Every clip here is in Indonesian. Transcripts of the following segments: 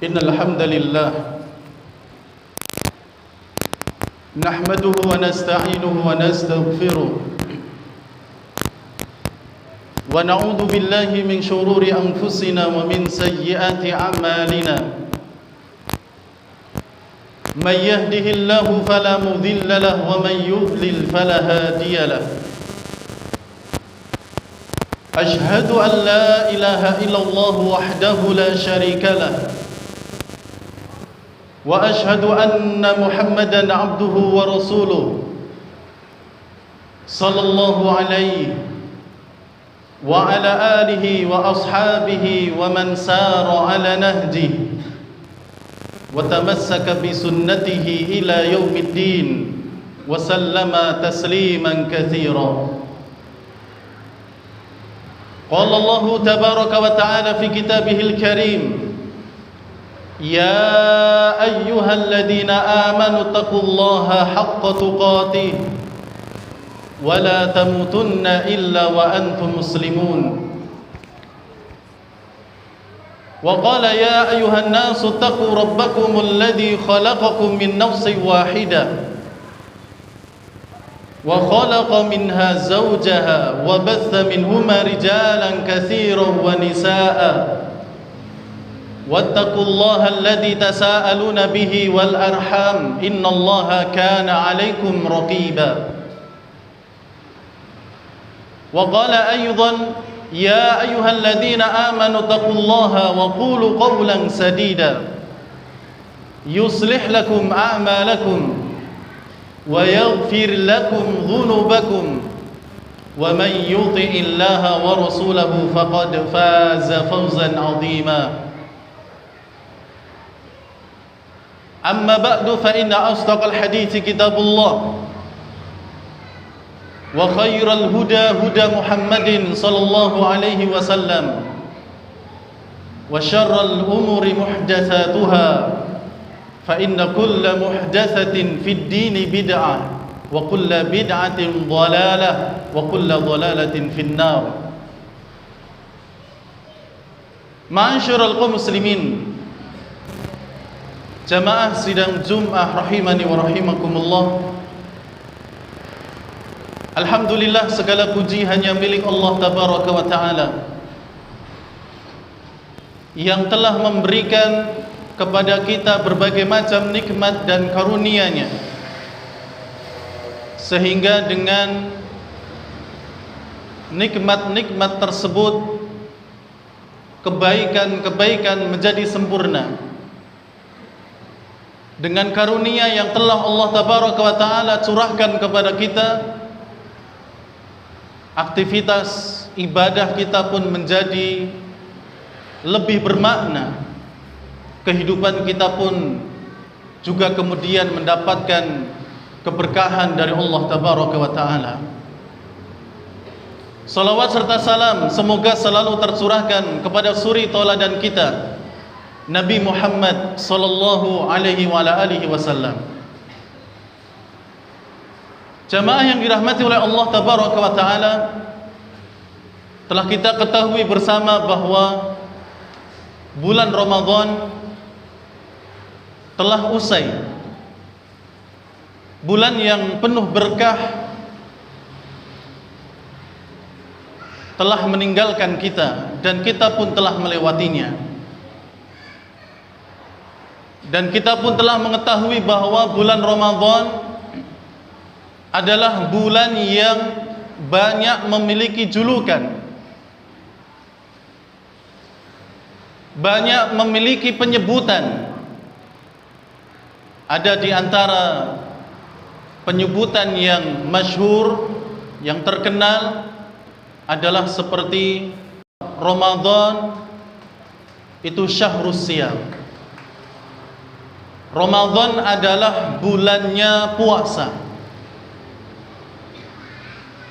إن الحمد لله نحمده ونستعينه ونستغفره ونعوذ بالله من شرور أنفسنا ومن سيئات أعمالنا من يهده الله فلا مضل له ومن يضلل فلا هادي له أشهد أن لا إله إلا الله وحده لا شريك له وأشهد أن محمدًا عبده ورسوله صلى الله عليه وعلى آله وأصحابه ومن سار على نهجه وتمسك بسنته إلى يوم الدين وسلم تسليمًا كثيرًا. قال الله تبارك وتعالى في كتابه الكريم: يا أيها الذين آمنوا اتقوا الله حق تقاته ولا تموتن إلا وأنتم مسلمون. وقال: يا أيها الناس اتقوا ربكم الذي خلقكم من نفس واحدة وخلق منها زوجها وبث منهما رجالا كثيرا ونساء واتقوا الله الذي تساءلون به والأرحام إن الله كان عليكم رقيبا. وقال أيضا: يا أيها الذين آمنوا اتقوا الله وقولوا قولا سديدا يصلح لكم أعمالكم ويغفر لكم ذنوبكم ومن يطع الله ورسوله فقد فاز فوزا عظيما. أما بعد فإن أصدق الحديث كتاب الله وخير الهدى هدى محمد صلى الله عليه وسلم وشر الأمور محدثاتها فإن كل محدثة في الدين بدعة وكل بدعة ضلالة وكل ضلالة في النار. Ma'asyiral kaum muslimin, jamaah sidang Jum'ah rahimani wa rahimakumullah. Alhamdulillah, segala puji hanya milik Allah tabaraka wa ta'ala yang telah memberikan kepada kita berbagai macam nikmat dan karunia-Nya, sehingga dengan nikmat-nikmat tersebut kebaikan-kebaikan menjadi sempurna. Dengan karunia yang telah Allah tabaraka wa ta'ala curahkan kepada kita, aktivitas ibadah kita pun menjadi lebih bermakna. Kehidupan kita pun juga kemudian mendapatkan keberkahan dari Allah tabaraka wa ta'ala. Salawat serta salam semoga selalu tercurahkan kepada suri tauladan kita, Nabi Muhammad sallallahu alaihi wa ala alihi wasallam. Jamaah yang dirahmati oleh Allah tabaraka wa ta'ala, telah kita ketahui bersama bahwa bulan Ramadan telah usai. Bulan yang penuh berkah telah meninggalkan kita dan kita pun telah melewatinya. Dan kita pun telah mengetahui bahwa bulan Ramadan adalah bulan yang banyak memiliki julukan, banyak memiliki penyebutan. Ada di antara penyebutan yang masyhur, yang terkenal adalah seperti Ramadan itu syahrus siyam. Ramadan adalah bulannya puasa.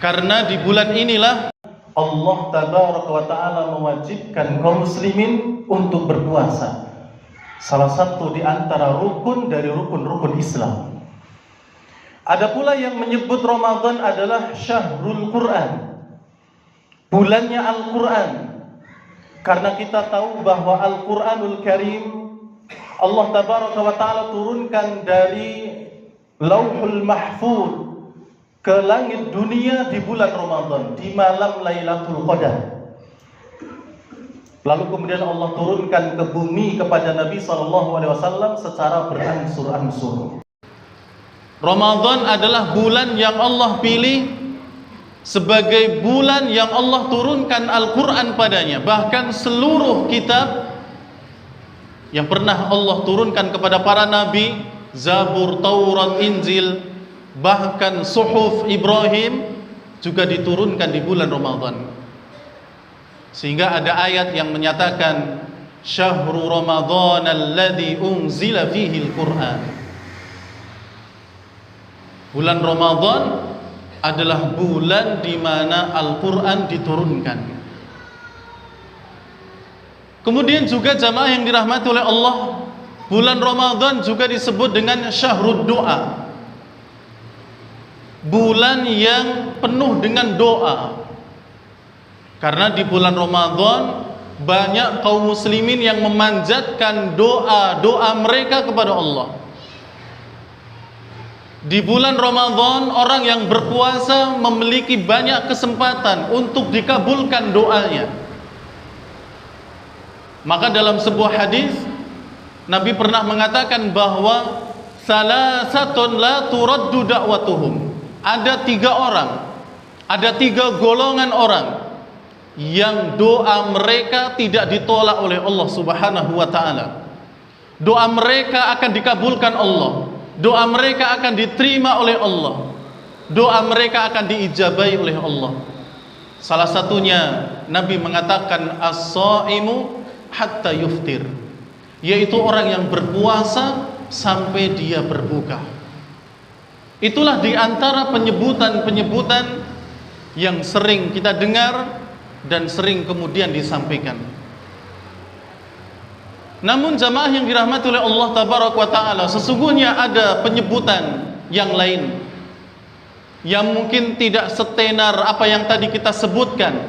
Karena di bulan inilah Allah tabaraka wa ta'ala mewajibkan kaum muslimin untuk berpuasa. Salah satu di antara rukun dari rukun-rukun Islam. Ada pula yang menyebut Ramadan adalah syahrul Quran, bulannya Al-Quran. Karena kita tahu bahwa Al-Quranul Karim Allah tabaraka wa ta'ala turunkan dari Lauhul Mahfuz ke langit dunia di bulan Ramadan, di malam Lailatul Qadar. Lalu kemudian Allah turunkan ke bumi kepada Nabi SAW secara berangsur-angsur. Ramadan adalah bulan yang Allah pilih sebagai bulan yang Allah turunkan Al-Quran padanya. Bahkan seluruh kitab yang pernah Allah turunkan kepada para nabi, Zabur, Taurat, Injil, bahkan Suhuf Ibrahim juga diturunkan di bulan Ramadan. Sehingga ada ayat yang menyatakan Syahrul Ramadan alladzi unzila fihi al-Qur'an. Bulan Ramadan adalah bulan di mana Al-Qur'an diturunkan. Kemudian juga jamaah yang dirahmati oleh Allah, bulan Ramadan juga disebut dengan Syahrud Doa, bulan yang penuh dengan doa. Karena di bulan Ramadan banyak kaum muslimin yang memanjatkan doa-doa mereka kepada Allah. Di bulan Ramadan orang yang berpuasa memiliki banyak kesempatan untuk dikabulkan doanya. Maka dalam sebuah hadis Nabi pernah mengatakan bahwa salasatun la turaddu da'watuhum. Ada 3 orang, ada 3 golongan orang yang doa mereka tidak ditolak oleh Allah Subhanahu wa ta'ala. Doa mereka akan dikabulkan Allah, doa mereka akan diterima oleh Allah, doa mereka akan diijabahi oleh Allah. Salah satunya Nabi mengatakan as-shaimu hatta yuftir, yaitu orang yang berpuasa sampai dia berbuka. Itulah di antara penyebutan-penyebutan yang sering kita dengar dan sering kemudian disampaikan. Namun jamaah yang dirahmati oleh Allah tabaraka wa ta'ala, sesungguhnya ada penyebutan yang lain yang mungkin tidak setenar apa yang tadi kita sebutkan,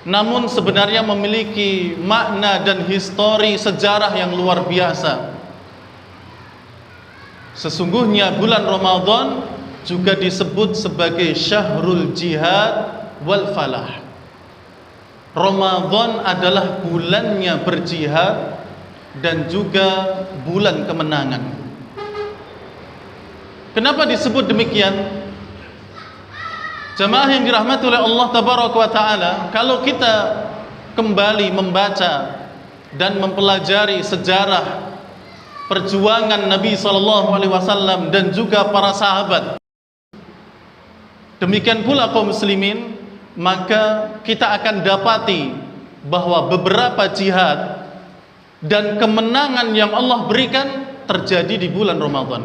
namun sebenarnya memiliki makna dan histori sejarah yang luar biasa. Sesungguhnya bulan Ramadan juga disebut sebagai Syahrul Jihad wal Falah. Ramadan adalah bulannya berjihad dan juga bulan kemenangan. Kenapa disebut demikian? Jamaah yang dirahmati oleh Allah tabaraka wa ta'ala, kalau kita kembali membaca dan mempelajari sejarah perjuangan Nabi SAW dan juga para sahabat, demikian pula kaum muslimin, maka kita akan dapati bahwa beberapa jihad dan kemenangan yang Allah berikan terjadi di bulan Ramadan.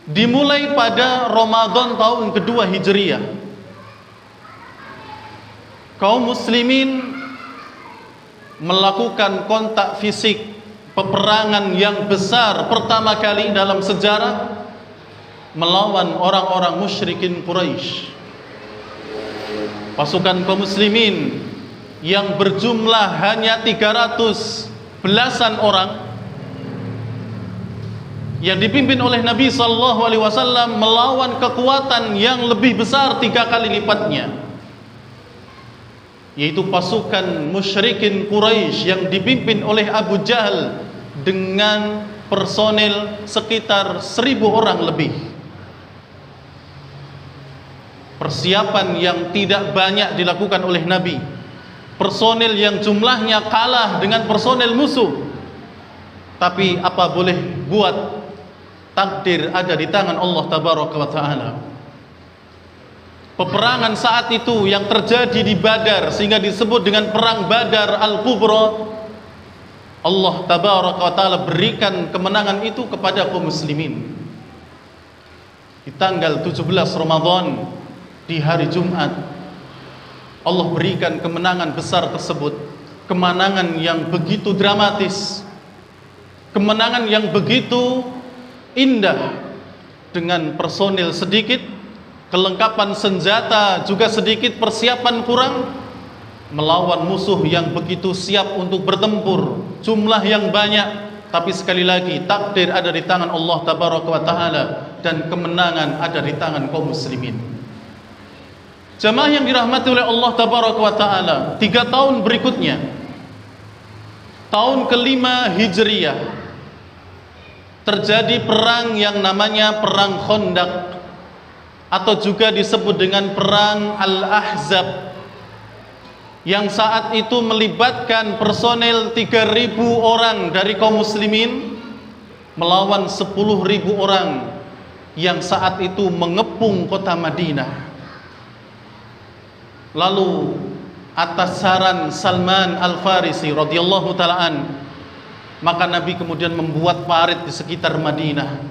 Dimulai pada Ramadan tahun kedua Hijriyah, kaum muslimin melakukan kontak fisik, peperangan yang besar pertama kali dalam sejarah melawan orang-orang musyrikin Quraisy. Pasukan kaum muslimin yang berjumlah hanya 300 belasan orang yang dipimpin oleh Nabi SAW melawan kekuatan yang lebih besar 3 kali lipatnya, yaitu pasukan musyrikin Quraisy yang dipimpin oleh Abu Jahal dengan personil sekitar 1000 orang lebih. Persiapan yang tidak banyak dilakukan oleh Nabi, personil yang jumlahnya kalah dengan personil musuh. Tapi apa boleh buat, takdir ada di tangan Allah tabaraka wa ta'ala. Peperangan saat itu yang terjadi di Badar, sehingga disebut dengan perang Badar Al-Kubra, Allah tabaraka wa ta'ala berikan kemenangan itu kepada kaum muslimin. Di tanggal 17 Ramadan, di hari Jumat, Allah berikan kemenangan besar tersebut. Kemenangan yang begitu dramatis, kemenangan yang begitu indah, dengan personil sedikit, kelengkapan senjata juga sedikit, persiapan kurang, melawan musuh yang begitu siap untuk bertempur, jumlah yang banyak. Tapi sekali lagi, takdir ada di tangan Allah Tabaraka wa Ta'ala, dan kemenangan ada di tangan kaum muslimin. Jamaah yang dirahmati oleh Allah Tabaraka wa Ta'ala, 3 tahun berikutnya, tahun ke-5 Hijriyah, terjadi perang yang namanya Perang Khandaq, atau juga disebut dengan Perang Al-Ahzab, yang saat itu melibatkan personel 3.000 orang dari kaum muslimin melawan 10.000 orang yang saat itu mengepung kota Madinah. Lalu atas saran Salman Al-Farisi radhiyallahu ta'ala maka Nabi kemudian membuat parit di sekitar Madinah,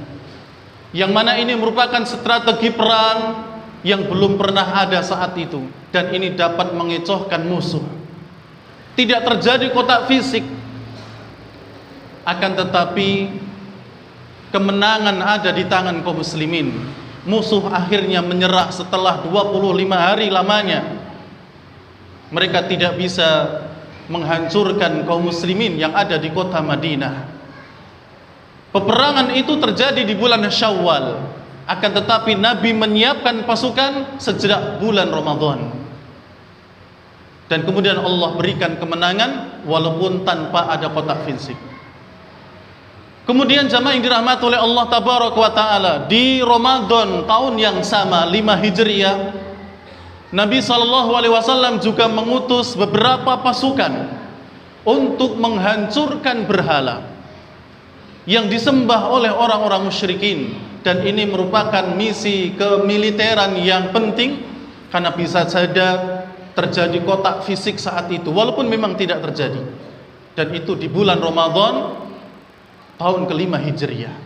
yang mana ini merupakan strategi perang yang belum pernah ada saat itu, dan ini dapat mengecohkan musuh. Tidak terjadi kotak fisik, akan tetapi kemenangan ada di tangan kaum muslimin. Musuh akhirnya menyerah setelah 25 hari lamanya. Mereka tidak bisa menghancurkan kaum muslimin yang ada di kota Madinah. Peperangan itu terjadi di bulan Syawal. Akan tetapi Nabi menyiapkan pasukan sejak bulan Ramadan, dan kemudian Allah berikan kemenangan walaupun tanpa ada kotak fisik. Kemudian jamaah yang dirahmati oleh Allah Tabaraka wa Ta'ala, di Ramadan tahun yang sama 5 Hijriah, Nabi SAW juga mengutus beberapa pasukan untuk menghancurkan berhala yang disembah oleh orang-orang musyrikin. Dan ini merupakan misi kemiliteran yang penting, karena bisa saja terjadi kotak fisik saat itu, walaupun memang tidak terjadi. Dan itu di bulan Ramadan tahun ke-5 Hijriah.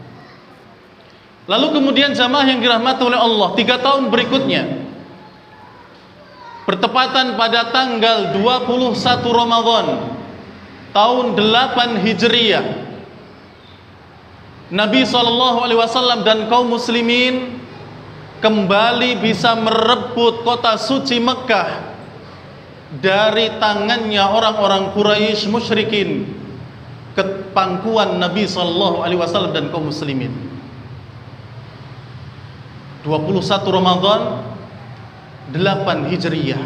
Lalu kemudian jamaah yang dirahmati oleh Allah, 3 tahun berikutnya, bertepatan pada tanggal 21 Ramadan tahun 8 Hijriah, Nabi SAW dan kaum muslimin kembali bisa merebut kota suci Mekah dari tangannya orang-orang Quraisy musyrikin, ke pangkuan Nabi SAW dan kaum muslimin. 21 Ramadan 8 Hijriah,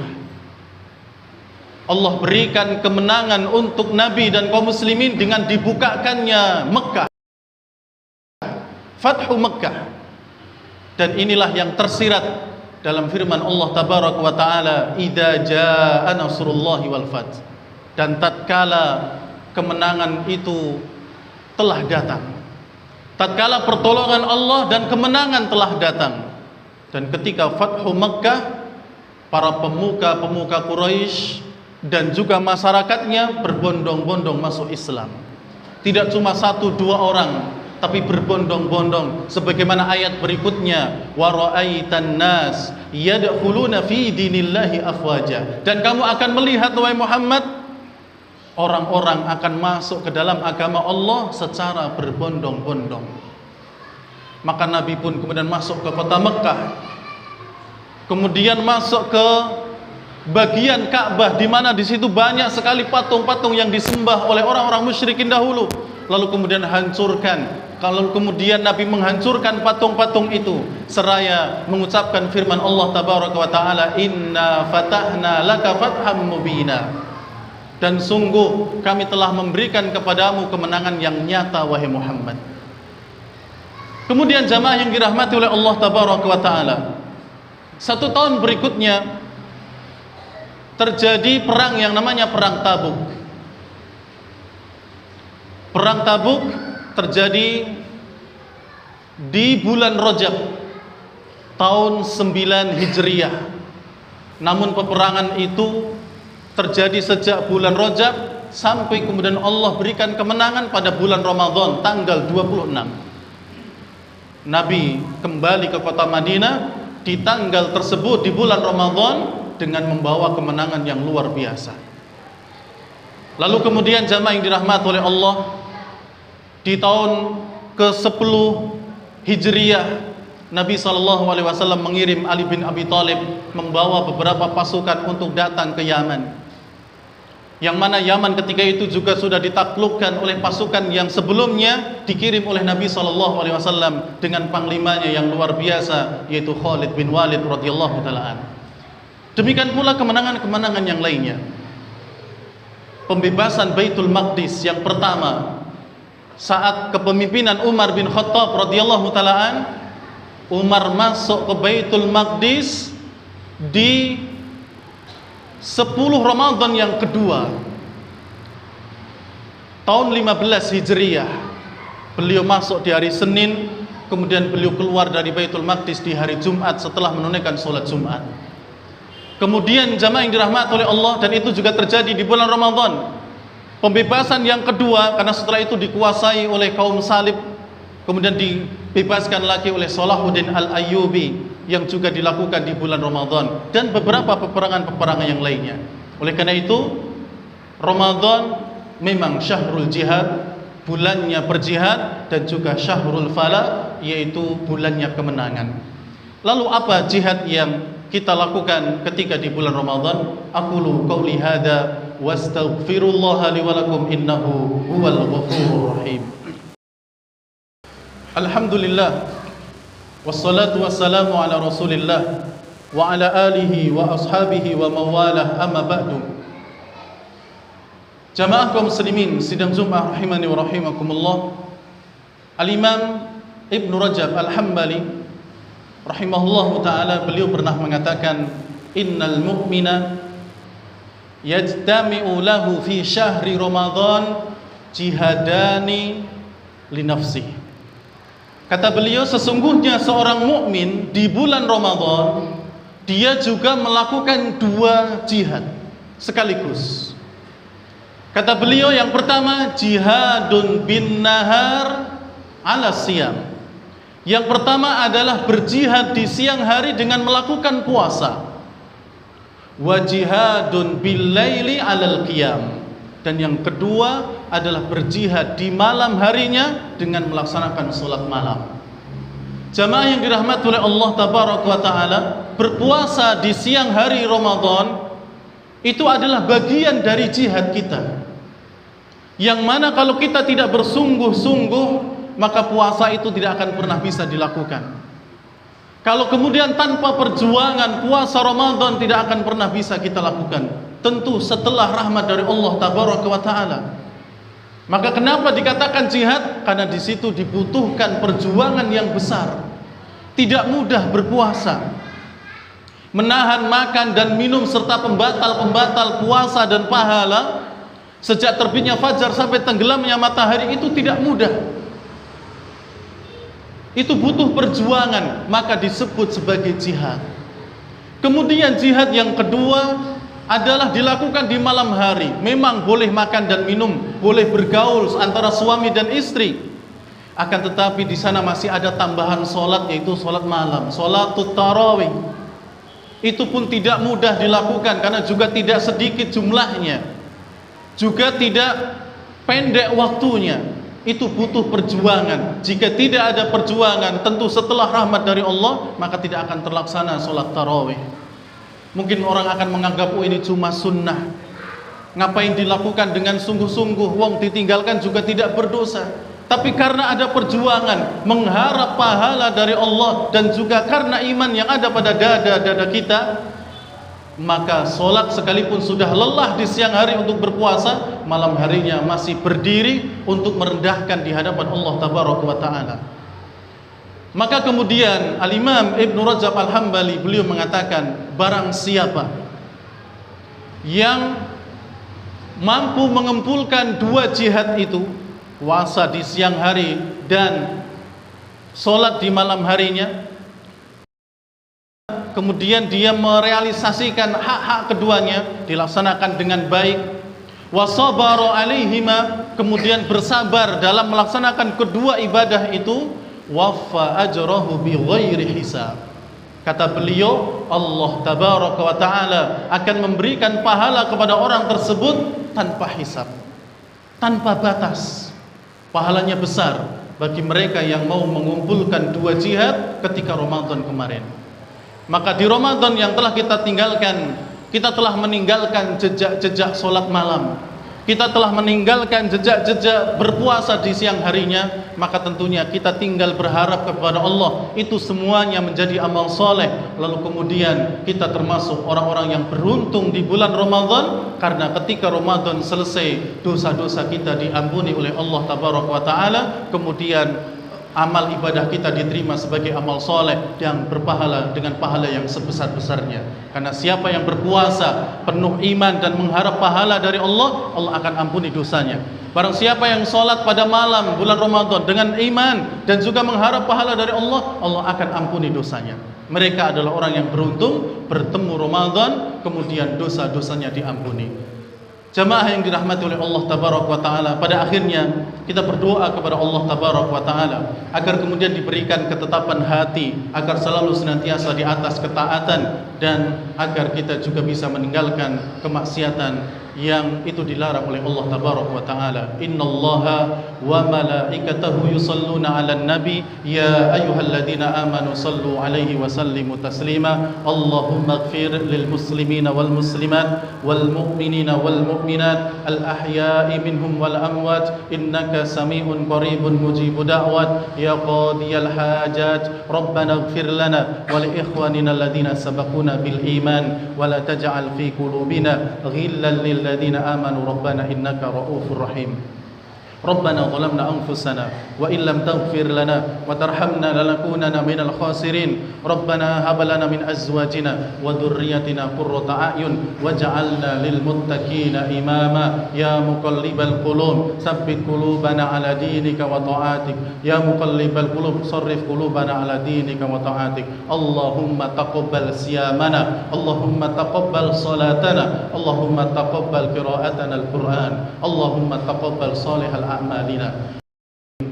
Allah berikan kemenangan untuk Nabi dan kaum muslimin dengan dibukakannya Mekah, Fathu Mekah. Dan inilah yang tersirat dalam firman Allah Tabaraka wa Ta'ala, idza jaa nasrullahi wal fath. Dan tatkala kemenangan itu telah datang, tatkala pertolongan Allah dan kemenangan telah datang. Dan ketika Fathu Mekah, para pemuka-pemuka Quraisy dan juga masyarakatnya berbondong-bondong masuk Islam. Tidak cuma 1-2 orang, tapi berbondong-bondong, sebagaimana ayat berikutnya, wa ra'aitan nas yadkhuluna fi dinillahi afwaja. Dan kamu akan melihat wahai Muhammad, orang-orang akan masuk ke dalam agama Allah secara berbondong-bondong. Maka Nabi pun kemudian masuk ke kota Mekah, kemudian masuk ke bagian Ka'bah, di mana di situ banyak sekali patung-patung yang disembah oleh orang-orang musyrikin dahulu. Lalu kemudian hancurkan. Kalau kemudian Nabi menghancurkan patung-patung itu seraya mengucapkan firman Allah Tabaraka wa Ta'ala, inna fatahna laka fatham mubina. Dan sungguh kami telah memberikan kepadamu kemenangan yang nyata wahai Muhammad. Kemudian jamaah yang dirahmati oleh Allah Tabaraka wa Ta'ala, 1 tahun berikutnya terjadi perang yang namanya Perang Tabuk. Perang Tabuk terjadi di bulan Rajab tahun 9 Hijriah. Namun peperangan itu terjadi sejak bulan Rajab sampai kemudian Allah berikan kemenangan pada bulan Ramadan tanggal 26. Nabi kembali ke kota Madinah di tanggal tersebut di bulan Ramadan dengan membawa kemenangan yang luar biasa. Lalu kemudian jamaah yang dirahmati oleh Allah, di tahun ke-10 Hijriah, Nabi SAW mengirim Ali bin Abi Thalib membawa beberapa pasukan untuk datang ke Yaman. yang mana Yaman ketika itu juga sudah ditaklukkan oleh pasukan yang sebelumnya dikirim oleh Nabi SAW dengan panglimanya yang luar biasa, yaitu Khalid bin Walid radhiyallahu taala. Demikian pula kemenangan-kemenangan yang lainnya. Pembebasan Baitul Maqdis yang pertama saat kepemimpinan Umar bin Khattab radhiyallahu taala. Umar masuk ke Baitul Maqdis di 10 Ramadan yang kedua tahun 15 Hijriyah. Beliau masuk di hari Senin, kemudian beliau keluar dari Baitul Maqdis di hari Jumat setelah menunaikan sholat Jumat. Kemudian jamaah yang dirahmati oleh Allah, dan itu juga terjadi di bulan Ramadan. Pembebasan yang kedua, karena setelah itu dikuasai oleh kaum salib, kemudian dibebaskan lagi oleh Salahuddin Al-Ayyubi yang juga dilakukan di bulan Ramadan, dan beberapa peperangan-peperangan yang lainnya. Oleh karena itu, Ramadan memang syahrul jihad, bulannya berjihad, dan juga syahrul falah, yaitu bulannya kemenangan. Lalu apa jihad yang kita lakukan ketika di bulan Ramadan? Aqulu qauli hadza wastaghfirullaha li wa lakum innahu huwal ghafurur rahim. Alhamdulillah, wassalatu wassalamu ala Rasulillah wa ala alihi wa ashabihi wa mawalah, amma ba'du. Jamaah kaum muslimin sidang Jumat rahimani wa rahimakumullah. Al-Imam Ibn Rajab Al-Hambali rahimahullahu ta'ala, beliau pernah mengatakan, innal mu'mina yajtami'u lahu fi syahri Ramadan jihadani li nafsihi. Kata beliau, sesungguhnya seorang mukmin di bulan Ramadan dia juga melakukan 2 jihad sekaligus. Kata beliau, yang pertama jihadun bin nahar ala siyam. Yang pertama adalah berjihad di siang hari dengan melakukan puasa. Wa jihadun bil laili alal qiyam. Dan yang kedua adalah berjihad di malam harinya dengan melaksanakan sholat malam. Jamaah yang dirahmati oleh Allah tabaraka wa ta'ala, berpuasa di siang hari Ramadan itu adalah bagian dari jihad kita, yang mana kalau kita tidak bersungguh-sungguh, maka puasa itu tidak akan pernah bisa dilakukan. Kalau kemudian tanpa perjuangan, puasa Ramadan tidak akan pernah bisa kita lakukan. Tentu setelah rahmat dari Allah tabaraka wa ta'ala. Maka kenapa dikatakan jihad? Karena di situ dibutuhkan perjuangan yang besar. Tidak mudah berpuasa. Menahan makan dan minum serta pembatal-pembatal puasa dan pahala sejak terbitnya fajar sampai tenggelamnya matahari itu tidak mudah. Itu butuh perjuangan, maka disebut sebagai jihad. Kemudian jihad yang kedua adalah dilakukan di malam hari. Memang boleh makan dan minum, boleh bergaul antara suami dan istri. Akan tetapi di sana masih ada tambahan sholat, yaitu sholat malam, sholatut tarawih. Itu pun tidak mudah dilakukan karena juga tidak sedikit jumlahnya, juga tidak pendek waktunya. Itu butuh perjuangan. Jika tidak ada perjuangan, tentu setelah rahmat dari Allah, maka tidak akan terlaksana sholat tarawih. Mungkin orang akan menganggap, oh ini cuma sunnah, ngapain dilakukan dengan sungguh-sungguh, wong ditinggalkan juga tidak berdosa. Tapi karena ada perjuangan, mengharap pahala dari Allah, dan juga karena iman yang ada pada dada-dada kita, maka sholat sekalipun sudah lelah di siang hari untuk berpuasa, malam harinya masih berdiri untuk merendahkan di hadapan Allah tabaraka wa ta'ala. Maka kemudian Al-Imam Ibn Rajab Al-Hambali beliau mengatakan, barang siapa yang mampu mengumpulkan 2 jihad itu, puasa di siang hari dan sholat di malam harinya, kemudian dia merealisasikan hak-hak keduanya, dilaksanakan dengan baik, wasabara alaihima, kemudian bersabar dalam melaksanakan kedua ibadah itu, waffa ajrahu bi ghairi hisab. Kata beliau, Allah tabaraka wa ta'ala akan memberikan pahala kepada orang tersebut tanpa hisab, tanpa batas. Pahalanya besar bagi mereka yang mau mengumpulkan 2 jihad ketika Ramadan kemarin. Maka di Ramadan yang telah kita tinggalkan, Kita telah meninggalkan jejak-jejak sholat malam, kita telah meninggalkan jejak-jejak berpuasa di siang harinya, maka tentunya kita tinggal berharap kepada Allah itu semuanya menjadi amal soleh. Lalu kemudian kita termasuk orang-orang yang beruntung di bulan Ramadan, karena ketika Ramadan selesai, dosa-dosa kita diampuni oleh Allah Tabaraka wa Ta'ala, kemudian amal ibadah kita diterima sebagai amal soleh yang berpahala dengan pahala yang sebesar-besarnya. Karena siapa yang berpuasa penuh iman dan mengharap pahala dari Allah, Allah akan ampuni dosanya. Barang siapa yang sholat pada malam bulan Ramadan dengan iman dan juga mengharap pahala dari Allah, Allah akan ampuni dosanya. Mereka adalah orang yang beruntung bertemu Ramadan, kemudian dosa-dosanya diampuni. Jamaah yang dirahmati oleh Allah Tabaraka wa Ta'ala, pada akhirnya kita berdoa kepada Allah Tabaraka wa Ta'ala agar kemudian diberikan ketetapan hati, agar selalu senantiasa di atas ketaatan, dan agar kita juga bisa meninggalkan kemaksiatan yang itu dilarang oleh Allah Tabaraka wa Ta'ala. Innallaha wa malaikatahu yusalluna 'alan nabi ya ayyuhalladzina amanu sallu 'alaihi wa sallimu taslima. Allahumma ighfir lil muslimina wal muslimat wal mu'minina wal mu'minat al ahya'i minhum wal amwat innaka sami'un qaribun mujibu da'wat ya qadiyal hajat. Rabbana ighfir lana wa li ikhwanina alladhina sabaquna bil iman wa la taj'al fi qulubina ghillan lil الذين آمنوا ربنا إنك رؤوف رحيم. ربنا ظلمنا أنفسنا وإن لم تغفر لنا وترحمنا لنكونن من الخاسرين. ربنا هب لنا من أزواجنا وذريتنا قرة أعين واجعلنا للمتقين إماما. يا مقلب القلوب ثبت قلوبنا على دينك وطاعتك. يا مقلب القلوب صرف قلوبنا على دينك وطاعتك. اللهم تقبل صيامنا، اللهم تقبل صلاتنا، اللهم تقبل قراءتنا القرآن، اللهم تقبل صالح أعمالنا.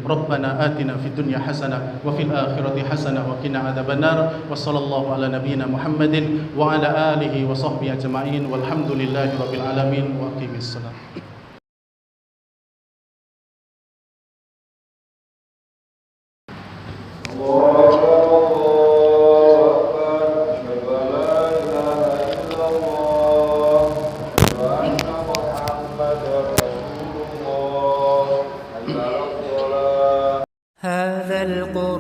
ربنا آتنا في الدنيا حسنة وفي الآخرة حسنة وقنا عذاب النار. وصلى الله على نبينا محمد وعلى آله وصحبه أجمعين والحمد لله رب العالمين وأقيم الصلاة. هذا القرآن